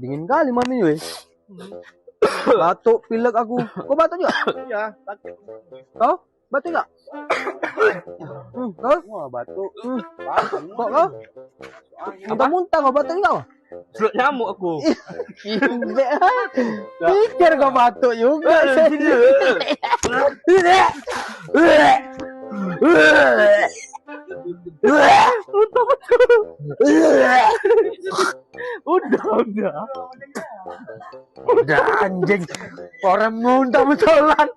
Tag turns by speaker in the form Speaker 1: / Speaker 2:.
Speaker 1: Dingin kali mami weh. Batuk, pilek aku. Kau batuk juga?
Speaker 2: Iya, sakit.
Speaker 1: Kau batuk juga? Kau?
Speaker 2: Wah, batuk.
Speaker 1: Kok kau? Muntah-muntah kau batuk juga?
Speaker 2: Sulut nyamuk aku.
Speaker 1: Kimbe. Pikir kau batuk juga.
Speaker 2: Udah.
Speaker 1: Udah anjing. Orang muntah betulan.